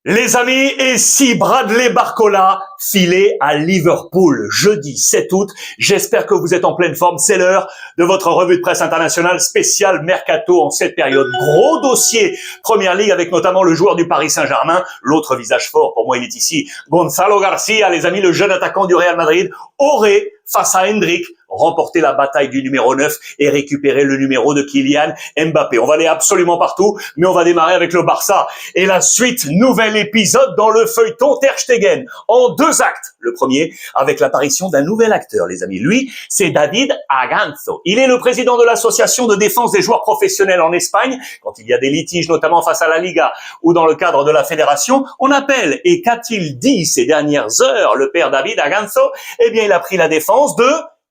Les amis, et si Bradley Barcola filait à Liverpool jeudi 7 août, j'espère que vous êtes en pleine forme. C'est l'heure de votre revue de presse internationale spéciale Mercato en cette période. Gros dossier Première Ligue avec notamment le joueur du Paris Saint-Germain. L'autre visage fort, pour moi il est ici, Gonzalo Garcia. Les amis, le jeune attaquant du Real Madrid aurait, face à Hendrick, remporter la bataille du numéro 9 et récupérer le numéro de Kylian Mbappé. On va aller absolument partout, mais on va démarrer avec le Barça. Et la suite, nouvel épisode dans le feuilleton Ter Stegen, en 2 actes. Le premier, avec l'apparition d'un nouvel acteur, les amis. Lui, c'est David Aganzo. Il est le président de l'association de défense des joueurs professionnels en Espagne. Quand il y a des litiges, notamment face à la Liga ou dans le cadre de la fédération, on appelle. Et qu'a-t-il dit ces dernières heures, le père David Aganzo? Eh bien, il a pris la défense de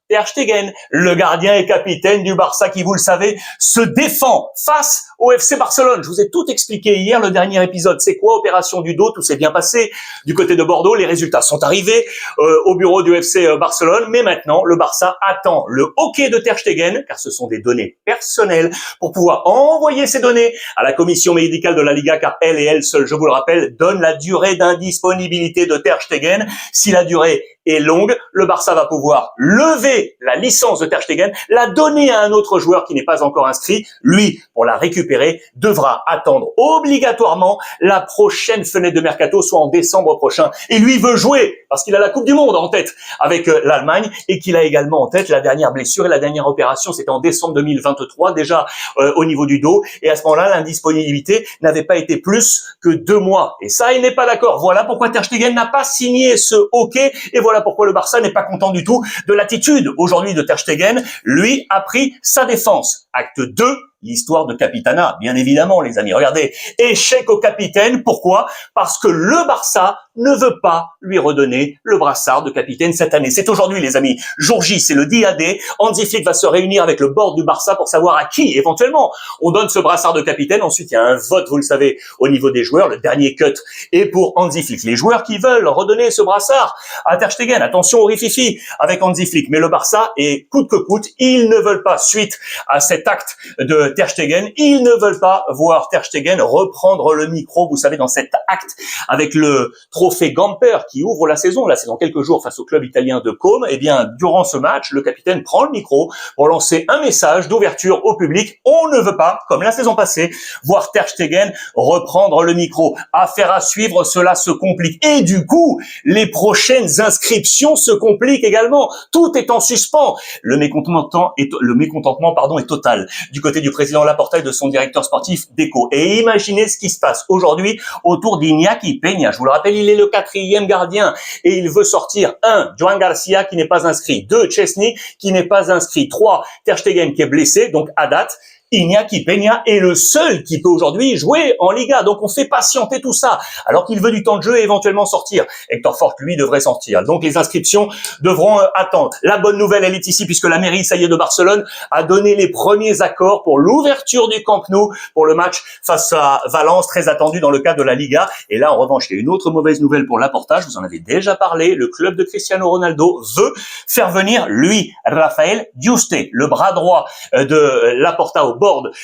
Ter Stegen, le gardien et capitaine du Barça qui, vous le savez, se défend face au FC Barcelone. Je vous ai tout expliqué hier, le dernier épisode. C'est quoi? Opération du dos, tout s'est bien passé. Du côté de Bordeaux, les résultats sont arrivés au bureau du FC Barcelone. Mais maintenant, le Barça attend le OK de Ter Stegen, car ce sont des données personnelles, pour pouvoir envoyer ces données à la commission médicale de la Liga, car elle et elle seule, je vous le rappelle, donne la durée d'indisponibilité de Ter Stegen. Si la durée est longue, le Barça va pouvoir lever la licence de Ter Stegen, la donner à un autre joueur qui n'est pas encore inscrit. Lui, pour la récupérer, devra attendre obligatoirement la prochaine fenêtre de mercato, soit en décembre prochain. Et lui veut jouer parce qu'il a la Coupe du Monde en tête avec l'Allemagne et qu'il a également en tête la dernière blessure et la dernière opération. C'était en décembre 2023 déjà au niveau du dos. Et à ce moment-là, l'indisponibilité n'avait pas été plus que 2 mois. Et ça, il n'est pas d'accord. Voilà pourquoi Ter Stegen n'a pas signé ce OK. Et voilà pourquoi le Barça n'est pas content du tout de l'attitude aujourd'hui de Ter Stegen. Lui a pris sa défense. Acte 2. L'histoire de Capitana, bien évidemment, les amis. Regardez, échec au capitaine. Pourquoi? Parce que le Barça ne veut pas lui redonner le brassard de capitaine cette année. C'est aujourd'hui, les amis. Jour J, c'est le dia D. Hansi Flick va se réunir avec le board du Barça pour savoir à qui, éventuellement, on donne ce brassard de capitaine. Ensuite, il y a un vote, vous le savez, au niveau des joueurs. Le dernier cut est pour Hansi Flick. Les joueurs qui veulent redonner ce brassard à Ter Stegen, attention au rififi avec Hansi Flick. Mais le Barça, et coûte que coûte, ils ne veulent pas, suite à cet acte de Ter Stegen, ils ne veulent pas voir Ter Stegen reprendre le micro, vous savez, dans cet acte avec le trophée Gamper qui ouvre la saison. Là, c'est dans quelques jours face au club italien de Côme. Eh bien, durant ce match, le capitaine prend le micro pour lancer un message d'ouverture au public. On ne veut pas, comme la saison passée, voir Ter Stegen reprendre le micro. Affaire à suivre, cela se complique. Et du coup, les prochaines inscriptions se compliquent également. Tout est en suspens. Le mécontentement est total du côté du président Laporta et de son directeur sportif Deco. Et imaginez ce qui se passe aujourd'hui autour d'Iñaki Peña. Je vous le rappelle, il est le 4e gardien et il veut sortir 1. Joan Garcia qui n'est pas inscrit, 2. Chesney qui n'est pas inscrit, 3. Ter Stegen qui est blessé, donc à date, Iñaki Peña est le seul qui peut aujourd'hui jouer en Liga. Donc on fait patienter tout ça, alors qu'il veut du temps de jeu et éventuellement sortir. Hector Fort, lui, devrait sortir. Donc les inscriptions devront attendre. La bonne nouvelle, elle est ici, puisque la mairie, ça y est, de Barcelone a donné les premiers accords pour l'ouverture du Camp Nou pour le match face à Valence, très attendu dans le cadre de la Liga. Et là, en revanche, il y a une autre mauvaise nouvelle pour Laporta. Je vous en avais déjà parlé. Le club de Cristiano Ronaldo veut faire venir, lui, Rafael Yuste, le bras droit de Laporta au board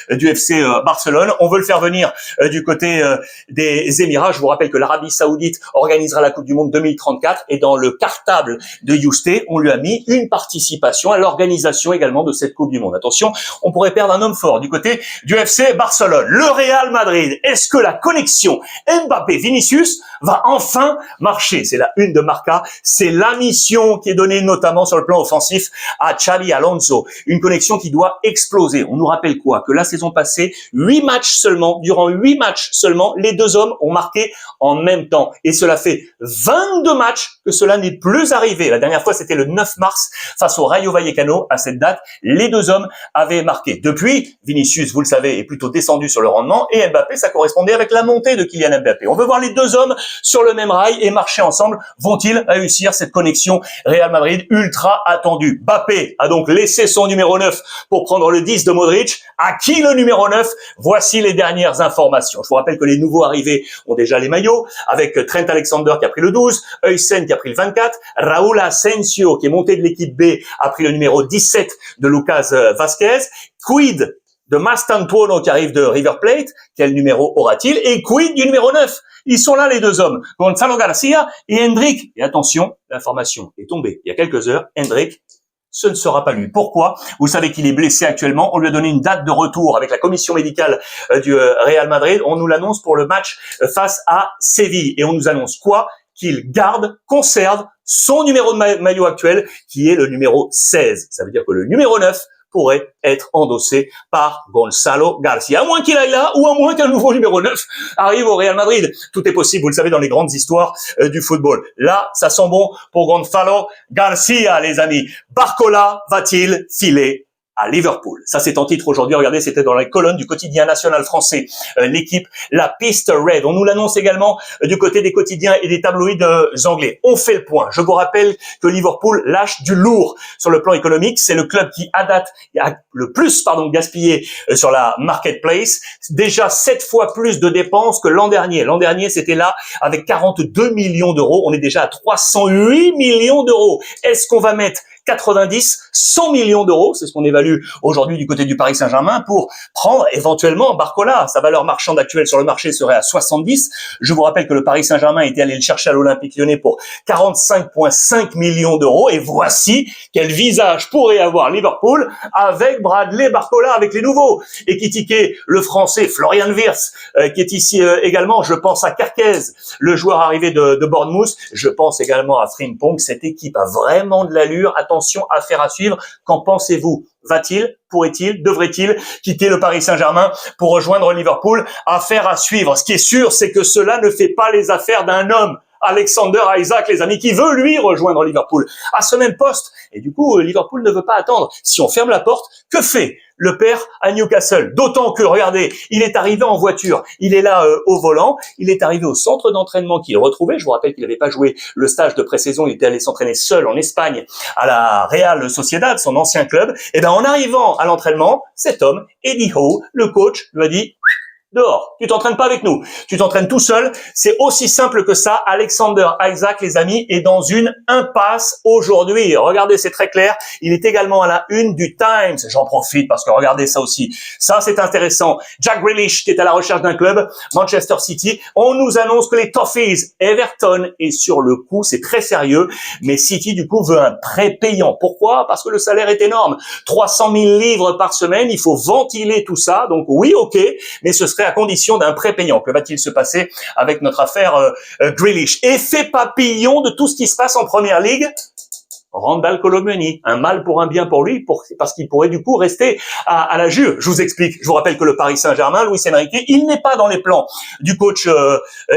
du FC Barcelone. On veut le faire venir du côté des Émirats. Je vous rappelle que l'Arabie Saoudite organisera la Coupe du Monde 2034 et dans le cartable de Yuste, on lui a mis une participation à l'organisation également de cette Coupe du Monde. Attention, on pourrait perdre un homme fort du côté du FC Barcelone. Le Real Madrid, est-ce que la connexion Mbappé-Vinicius va enfin marcher? C'est la une de Marca. C'est la mission qui est donnée notamment sur le plan offensif à Xabi Alonso. Une connexion qui doit exploser. On nous rappelle quoi? Que la saison passée, 8 matchs seulement, durant 8 matchs seulement, les 2 hommes ont marqué en même temps. Et cela fait 22 matchs que cela n'est plus arrivé. La dernière fois, c'était le 9 mars face au Rayo Vallecano. À cette date, les 2 hommes avaient marqué. Depuis, Vinicius, vous le savez, est plutôt descendu sur le rendement et Mbappé, ça correspondait avec la montée de Kylian Mbappé. On veut voir les 2 hommes sur le même rail et marcher ensemble. Vont-ils réussir cette connexion Real Madrid ultra attendue? Mbappé a donc laissé son numéro 9 pour prendre le 10 de Modric. À qui le numéro 9? Voici les dernières informations. Je vous rappelle que les nouveaux arrivés ont déjà les maillots, avec Trent Alexander qui a pris le 12, Huysen qui a pris le 24, Raúl Asensio qui est monté de l'équipe B a pris le numéro 17 de Lucas Vázquez. Quid de Mastantuono qui arrive de River Plate, quel numéro aura-t-il? Et quid du numéro 9? Ils sont là les deux hommes, Gonzalo Garcia et Hendrick. Et attention, l'information est tombée il y a quelques heures, Hendrick, ce ne sera pas lui. Pourquoi? Vous savez qu'il est blessé actuellement. On lui a donné une date de retour avec la commission médicale du Real Madrid. On nous l'annonce pour le match face à Séville. Et on nous annonce quoi? Qu'il conserve son numéro de maillot actuel, qui est le numéro 16. Ça veut dire que le numéro 9 pourrait être endossé par Gonzalo Garcia. À moins qu'il aille là, ou à moins qu'un nouveau numéro 9 arrive au Real Madrid. Tout est possible, vous le savez, dans les grandes histoires du football. Là, ça sent bon pour Gonzalo Garcia, les amis. Barcola va-t-il filer à Liverpool? Ça, c'est en titre aujourd'hui. Regardez, c'était dans les colonnes du quotidien national français. L'équipe, la piste Red. On nous l'annonce également du côté des quotidiens et des tabloïds anglais. On fait le point. Je vous rappelle que Liverpool lâche du lourd sur le plan économique. C'est le club qui, à date, a le plus, gaspillé sur la marketplace. Déjà 7 fois plus de dépenses que l'an dernier. L'an dernier, c'était là avec 42 millions d'euros. On est déjà à 308 millions d'euros. Est-ce qu'on va mettre 90, 100 millions d'euros, c'est ce qu'on évalue aujourd'hui du côté du Paris Saint-Germain, pour prendre éventuellement Barcola? Sa valeur marchande actuelle sur le marché serait à 70. Je vous rappelle que le Paris Saint-Germain était allé le chercher à l'Olympique Lyonnais pour 45,5 millions d'euros. Et voici quel visage pourrait avoir Liverpool avec Bradley Barcola, avec les nouveaux. Et qui tiquait le français Florian Wirtz, qui est ici également. Je pense à Carquez, le joueur arrivé de Bournemouth. Je pense également à Frimpong. Cette équipe a vraiment de l'allure. Attention, affaire à suivre. Qu'en pensez-vous? Va-t-il, pourrait-il, devrait-il quitter le Paris Saint-Germain pour rejoindre Liverpool? Affaire à suivre. Ce qui est sûr, c'est que cela ne fait pas les affaires d'un homme, Alexander Isak, les amis, qui veut, lui, rejoindre Liverpool à ce même poste. Et du coup, Liverpool ne veut pas attendre. Si on ferme la porte, que fait le père à Newcastle? D'autant que, regardez, il est arrivé en voiture, il est là au volant, il est arrivé au centre d'entraînement qu'il retrouvait. Je vous rappelle qu'il n'avait pas joué le stage de pré-saison, il était allé s'entraîner seul en Espagne à la Real Sociedad, son ancien club. Et ben, en arrivant à l'entraînement, cet homme, Eddie Howe, le coach, lui a dit: dehors, tu t'entraînes pas avec nous, tu t'entraînes tout seul. C'est aussi simple que ça. Alexander Isak, les amis, est dans une impasse aujourd'hui. Regardez, c'est très clair. Il est également à la une du Times. J'en profite parce que regardez ça aussi. Ça, c'est intéressant. Jack Grealish, qui est à la recherche d'un club, Manchester City. On nous annonce que les Toffees, Everton est sur le coup. C'est très sérieux. Mais City, du coup, veut un prêt payant. Pourquoi? Parce que le salaire est énorme. 300 000 livres par semaine. Il faut ventiler tout ça. Donc oui, ok. Mais ce serait à condition d'un prêt payant. Que va-t-il se passer avec notre affaire Grealish? Effet papillon de tout ce qui se passe en Première Ligue. Randal Colomoni, un mal pour un bien pour lui, parce qu'il pourrait du coup rester à la Juve. Je vous explique. Je vous rappelle que le Paris Saint-Germain, Luis Enrique, il n'est pas dans les plans du coach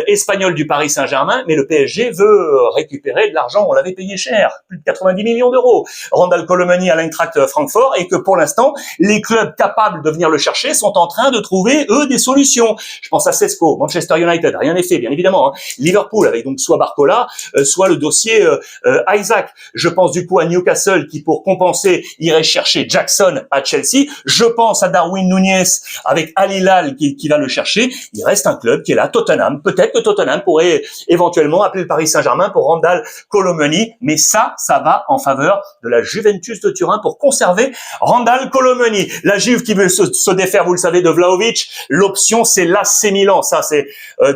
espagnol du Paris Saint-Germain, mais le PSG veut récupérer de l'argent. On l'avait payé cher, plus de 90 millions d'euros. Randal Colomoni à l'Eintracht Francfort, et que pour l'instant, les clubs capables de venir le chercher sont en train de trouver, eux, des solutions. Je pense à Cesco, Manchester United, rien n'est fait, bien évidemment. Hein. Liverpool, avec donc soit Barcola, soit le dossier Isak. Je pense du coup à Newcastle qui, pour compenser, irait chercher Jackson à Chelsea. Je pense à Darwin Núñez avec Al Hilal qui va le chercher. Il reste un club qui est là, Tottenham. Peut-être que Tottenham pourrait éventuellement appeler le Paris Saint-Germain pour Randal Colomoni. Mais ça va en faveur de la Juventus de Turin pour conserver Randal Colomoni. La Juve qui veut se défaire, vous le savez, de Vlahovic. L'option, c'est l'AC Milan. Ça, c'est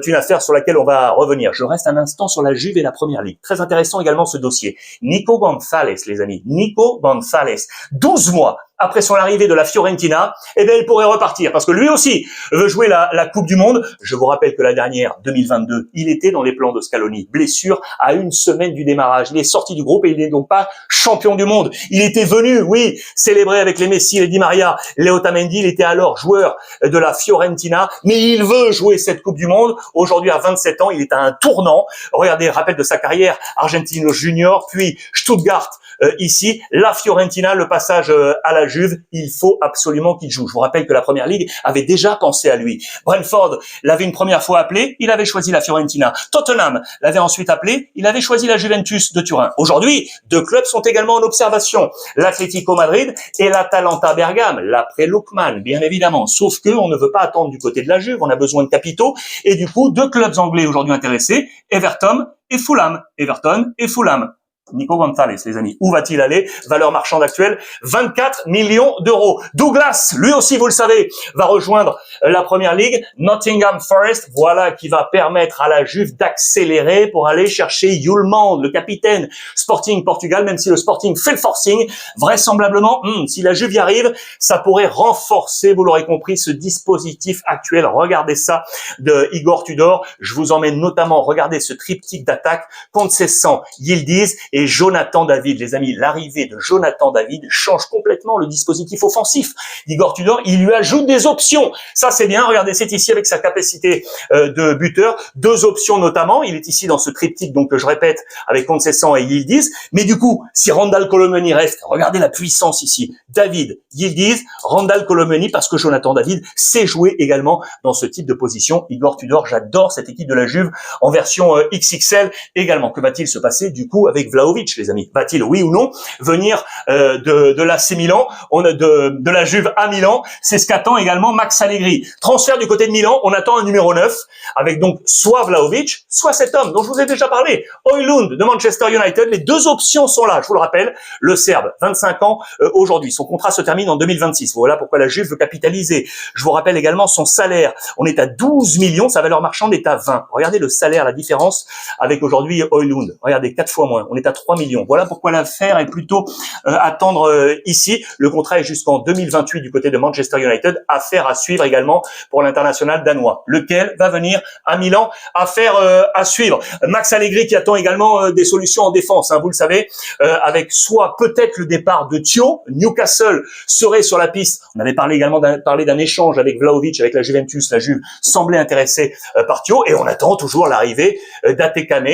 une affaire sur laquelle on va revenir. Je reste un instant sur la Juve et la Première Ligue. Très intéressant également ce dossier. Nico Gonzalez, les amis. Nico Gonzalez. 12 mois après son arrivée de la Fiorentina, eh bien, il pourrait repartir parce que lui aussi veut jouer la Coupe du Monde. Je vous rappelle que la dernière, 2022, il était dans les plans de Scaloni. Blessure à une semaine du démarrage. Il est sorti du groupe et il n'est donc pas champion du monde. Il était venu, oui, célébrer avec les Messi, les Di Maria, les Otamendi. Il était alors joueur de la Fiorentina, mais il veut jouer cette Coupe du Monde. Aujourd'hui, à 27 ans, il est à un tournant. Regardez, rappel de sa carrière, Argentino Junior, puis Stuttgart, ici, la Fiorentina, le passage à la Juve, il faut absolument qu'il joue. Je vous rappelle que la Première Ligue avait déjà pensé à lui. Brentford l'avait une première fois appelé, il avait choisi la Fiorentina. Tottenham l'avait ensuite appelé, il avait choisi la Juventus de Turin. Aujourd'hui, deux clubs sont également en observation. L'Atlético Madrid et l'Atalanta Bergame, l'après Lookman, bien évidemment. Sauf que on ne veut pas attendre du côté de la Juve, on a besoin de capitaux. Et du coup, deux clubs anglais aujourd'hui intéressés, Everton et Fulham. Everton et Fulham. Nico Gonzalez, les amis. Où va-t-il aller? Valeur marchande actuelle, 24 millions d'euros. Douglas, lui aussi, vous le savez, va rejoindre la première ligue. Nottingham Forest, voilà qui va permettre à la Juve d'accélérer pour aller chercher Yulman, le capitaine Sporting Portugal, même si le Sporting fait le forcing. Vraisemblablement, si la Juve y arrive, ça pourrait renforcer, vous l'aurez compris, ce dispositif actuel. Regardez ça de Igor Tudor. Je vous emmène notamment, regardez ce triptyque d'attaque, Conceição, Yildiz et Jonathan David. Les amis, l'arrivée de Jonathan David change complètement le dispositif offensif. Igor Tudor, il lui ajoute des options. Ça, c'est bien. Regardez, c'est ici avec sa capacité de buteur. 2 options notamment. Il est ici dans ce triptyque, donc je répète, avec Conceição et Yildiz. Mais du coup, si Randal Colomani reste, regardez la puissance ici. David, Yildiz, Randal Colomani, parce que Jonathan David sait jouer également dans ce type de position. Igor Tudor, j'adore cette équipe de la Juve en version XXL également. Que va-t-il se passer du coup avec Vlahovic, les amis? Va-t-il, oui ou non, venir de l'AC Milan, de la Juve à Milan? C'est ce qu'attend également Max Allegri. Transfert du côté de Milan, on attend un numéro 9, avec donc soit Vlahovic, soit cet homme dont je vous ai déjà parlé, Højlund de Manchester United. Les 2 options sont là, je vous le rappelle. Le Serbe, 25 ans aujourd'hui, son contrat se termine en 2026. Voilà pourquoi la Juve veut capitaliser. Je vous rappelle également son salaire. On est à 12 millions, sa valeur marchande est à 20. Regardez le salaire, la différence avec aujourd'hui Højlund. Regardez, 4 fois moins. On est à 3 millions. Voilà pourquoi l'affaire est plutôt à tendre ici. Le contrat est jusqu'en 2028 du côté de Manchester United. Affaire à suivre également pour l'international danois. Lequel va venir à Milan? Affaire à suivre. Max Allegri qui attend également des solutions en défense, vous le savez, avec soit peut-être le départ de Thio. Newcastle serait sur la piste. On avait parlé également d'un échange avec Vlahovic, avec la Juventus. La Juve semblait intéressée par Thio. Et on attend toujours l'arrivée d'Atekame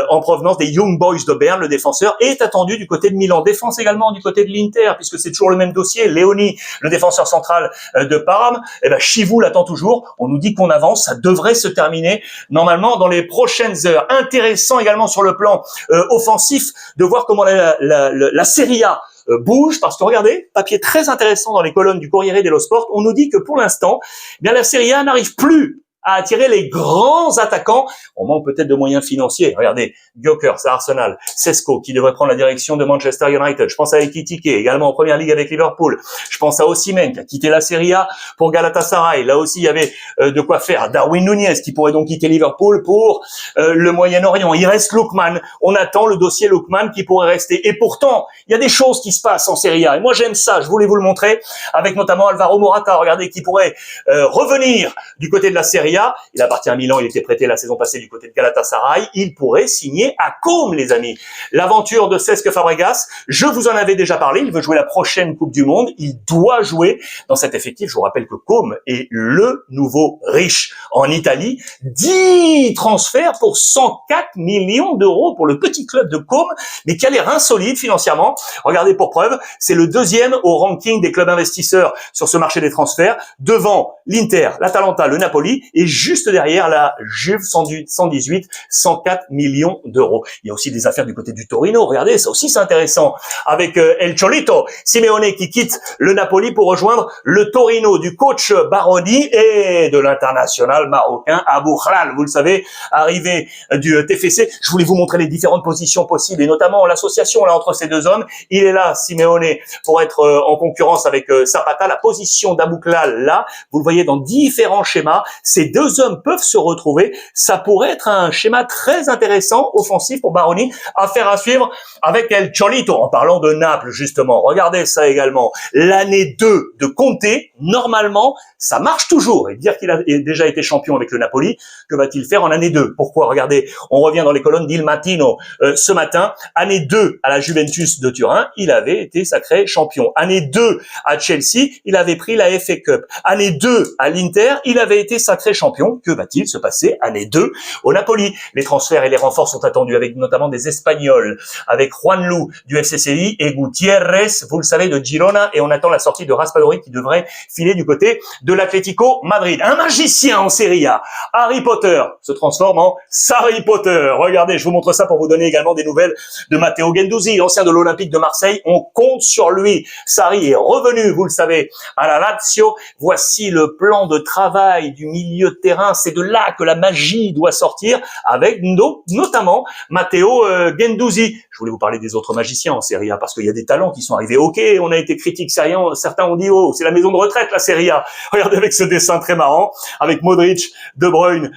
en provenance des Young Boys de Berne. Le défenseur est attendu du côté de Milan. Défense également du côté de l'Inter, puisque c'est toujours le même dossier. Léoni, le défenseur central de Parme. Chivou l'attend toujours. On nous dit qu'on avance. Ça devrait se terminer normalement dans les prochaines heures. Intéressant également sur le plan offensif de voir comment la Serie A bouge, parce que regardez, papier très intéressant dans les colonnes du Corriere dello Sport, on nous dit que pour l'instant, la Serie A n'arrive plus à attirer les grands attaquants. On manque peut-être de moyens financiers. Regardez, Gyökeres à Arsenal, Sesko qui devrait prendre la direction de Manchester United. Je pense à Ekitike, également en première ligue avec Liverpool. Je pense à Osimhen qui a quitté la Serie A pour Galatasaray. Là aussi, il y avait de quoi faire. Darwin Núñez qui pourrait donc quitter Liverpool pour le Moyen-Orient. Il reste Lookman. On attend le dossier Lookman qui pourrait rester. Et pourtant, il y a des choses qui se passent en Serie A. Et moi, j'aime ça. Je voulais vous le montrer avec notamment Alvaro Morata. Regardez, qui pourrait revenir du côté de la Serie A. Il appartient à Milan, il était prêté la saison passée du côté de Galatasaray. Il pourrait signer à Côme, les amis. L'aventure de Cesc Fabregas, je vous en avais déjà parlé. Il veut jouer la prochaine Coupe du Monde. Il doit jouer dans cet effectif. Je vous rappelle que Côme est le nouveau riche en Italie. 10 transferts pour 104 millions d'euros pour le petit club de Côme, mais qui a l'air insolide financièrement. Regardez pour preuve, c'est le 2e au ranking des clubs investisseurs sur ce marché des transferts, devant l'Inter, l'Atalanta, le Napoli, et juste derrière la Juve, 118, 104 millions d'euros. Il y a aussi des affaires du côté du Torino. Regardez, ça aussi c'est intéressant. Avec El Cholito, Simeone qui quitte le Napoli pour rejoindre le Torino du coach Baroni et de l'international marocain Abou Khlal. Vous le savez, arrivé du TFC. Je voulais vous montrer les différentes positions possibles et notamment l'association là entre ces deux hommes. Il est là, Simeone, pour être en concurrence avec Zapata. La position d'Abou Khlal là, vous le voyez dans différents schémas. Ces deux hommes peuvent se retrouver. Ça pourrait être un schéma très intéressant, offensif pour Baroni. Affaire à suivre avec El Cholito. En parlant de Naples, justement. Regardez ça également. L'année 2 de Conte, normalement, ça marche toujours. Et dire qu'il a déjà été champion avec le Napoli, que va-t-il faire en année 2? Pourquoi? Regardez, on revient dans les colonnes d'Il Mattino ce matin. Année 2 à la Juventus de Turin, il avait été sacré champion. Année 2 à Chelsea, il avait pris la FA Cup. Année 2 à l'Inter, il avait été sacré champion. Que va-t-il se passer année 2 au Napoli? Les transferts et les renforts sont attendus avec notamment des Espagnols, avec Juanlu du FC Séville et Gutiérrez, vous le savez, de Girona, et on attend la sortie de Raspadori qui devrait filer du côté de l'Atlético Madrid. Un magicien en Serie A, Harry Potter, se transforme en Sarri Potter. Regardez, je vous montre ça pour vous donner également des nouvelles de Matteo Guendouzi, ancien de l'Olympique de Marseille. On compte sur lui. Sarri est revenu, vous le savez, à la Lazio. Voici le plan de travail du milieu milieu de terrain. C'est de là que la magie doit sortir, avec notamment Matteo Guendouzi. Je voulais vous parler des autres magiciens en Serie A, parce qu'il y a des talents qui sont arrivés. Ok, on a été critiques, certains ont dit, oh, c'est la maison de retraite, la Serie A. Regardez avec ce dessin très marrant, avec Modric, De Bruyne,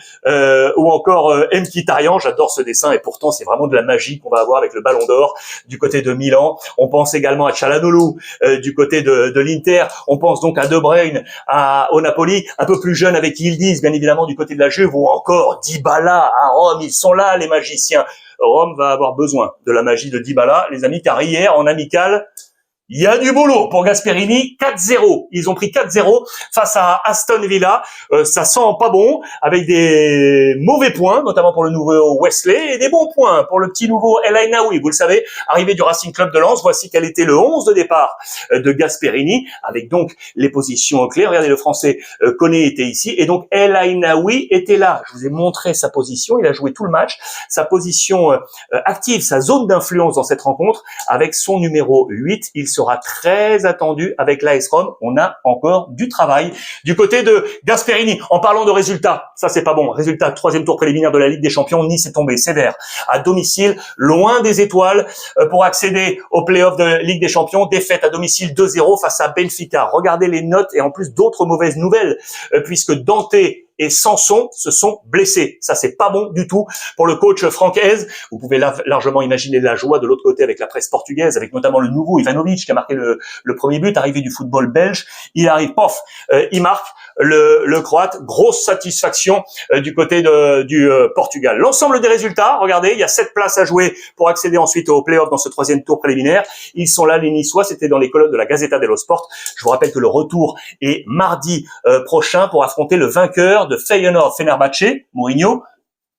ou encore Mkhitaryan. J'adore ce dessin, et pourtant, c'est vraiment de la magie qu'on va avoir avec le Ballon d'Or du côté de Milan. On pense également à Çalhanoğlu du côté de l'Inter. On pense donc à De Bruyne, au Napoli, un peu plus jeune avec Yildiz, bien évidemment, du côté de la Juve, ou encore Dybala à Rome. Ils sont là, les magiciens. Rome va avoir besoin de la magie de Dybala, les amis, car hier, en amical, il y a du boulot pour Gasperini. 4-0. Ils ont pris 4-0 face à Aston Villa. Ça sent pas bon, avec des mauvais points, notamment pour le nouveau Wesley, et des bons points pour le petit nouveau El Ainaoui. Vous le savez, arrivé du Racing Club de Lens, voici quel était le 11 de départ de Gasperini, avec donc les positions clés. Regardez, le français Koné était ici, et donc El Ainaoui était là. Je vous ai montré sa position, il a joué tout le match, sa position active, sa zone d'influence dans cette rencontre, avec son numéro 8. Il sera très attendu avec l'AS Rome. On a encore du travail du côté de Gasperini. En parlant de résultats, ça c'est pas bon. Résultat, troisième tour préliminaire de la Ligue des Champions. Nice est tombé sévère à domicile, loin des étoiles pour accéder au play-off de Ligue des Champions. Défaite à domicile 2-0 face à Benfica. Regardez les notes, et en plus d'autres mauvaises nouvelles, puisque Dante et Sanson se sont blessés. Ça, c'est pas bon du tout pour le coach Francaise. Vous pouvez largement imaginer la joie de l'autre côté avec la presse portugaise, avec notamment le nouveau Ivanovic qui a marqué le premier but, arrivé du football belge. Il arrive, pof, il marque le Croate. Grosse satisfaction du côté du Portugal. L'ensemble des résultats, regardez, il y a 7 places à jouer pour accéder ensuite au play-off dans ce troisième tour préliminaire. Ils sont là, les Niçois, c'était dans les colonnes de la Gazzetta dello Sport. Je vous rappelle que le retour est mardi prochain pour affronter le vainqueur de Feyenoord-Fenerbahçe, Mourinho,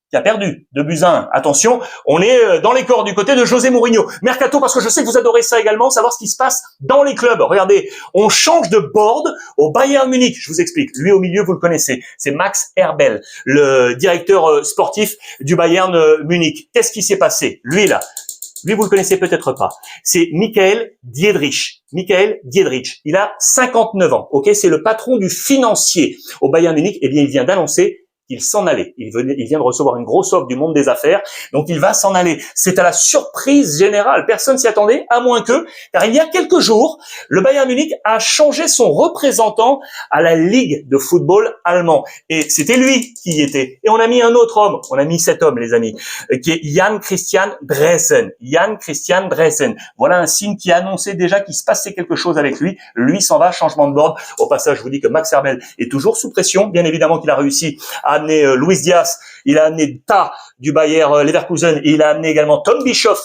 qui a perdu 2-1. Attention, on est dans les corps du côté de José Mourinho. Mercato, parce que je sais que vous adorez ça également, savoir ce qui se passe dans les clubs. Regardez, on change de board au Bayern Munich. Je vous explique. Lui au milieu, vous le connaissez. C'est Max Erbel, le directeur sportif du Bayern Munich. Qu'est-ce qui s'est passé? Lui, vous le connaissez peut-être pas. C'est Michael Diedrich. Michael Diedrich. Il a 59 ans. Ok, c'est le patron du financier au Bayern Munich. Eh bien, il vient d'annoncer qu'il s'en allait. Il vient de recevoir une grosse offre du monde des affaires, donc il va s'en aller. C'est à la surprise générale. Personne s'y attendait, à moins que, car il y a quelques jours, le Bayern Munich a changé son représentant à la Ligue de football allemand. Et c'était lui qui y était. Et on a mis un autre homme. On a mis cet homme, les amis, qui est Jan Christian Dreesen. Jan Christian Dreesen. Voilà un signe qui annonçait déjà qu'il se passait quelque chose avec lui. Lui s'en va, changement de board. Au passage, je vous dis que Max Erbel est toujours sous pression. Bien évidemment qu'il a réussi à amené Luis Diaz, il a amené Ta du Bayer Leverkusen, et il a amené également Tom Bischoff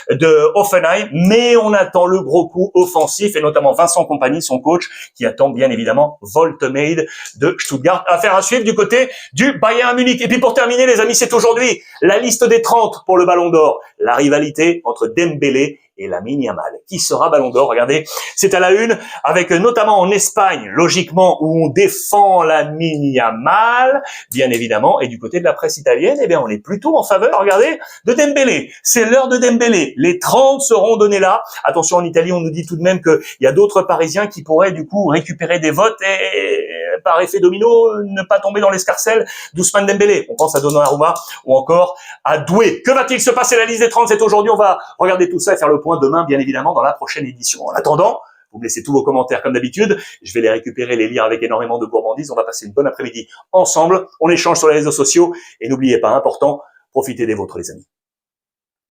de Hoffenheim, mais on attend le gros coup offensif, et notamment Vincent Kompany, son coach, qui attend bien évidemment Woltemade de Stuttgart. Affaire à suivre du côté du Bayern Munich. Et puis pour terminer, les amis, c'est aujourd'hui la liste des 30 pour le Ballon d'Or. La rivalité entre Dembélé et Lamine Yamal. Qui sera Ballon d'Or? Regardez, c'est à la une, avec notamment en Espagne, logiquement, où on défend Lamine Yamal, bien évidemment, et du côté de la presse italienne, eh bien, on est plutôt en faveur, regardez, de Dembélé. C'est l'heure de Dembélé. Les 30 seront donnés là. Attention, en Italie, on nous dit tout de même qu'il y a d'autres Parisiens qui pourraient, du coup, récupérer des votes et, par effet domino, ne pas tomber dans l'escarcelle d'Ousmane Dembélé. On pense à Donnarumma ou encore à Doué. Que va-t-il se passer? La liste des 30, c'est aujourd'hui. On va regarder tout ça et faire le point demain, bien évidemment, dans la prochaine édition. En attendant, vous me laissez tous vos commentaires comme d'habitude. Je vais les récupérer, les lire avec énormément de gourmandise. On va passer une bonne après-midi ensemble. On échange sur les réseaux sociaux. Et n'oubliez pas, important, profitez des vôtres, les amis.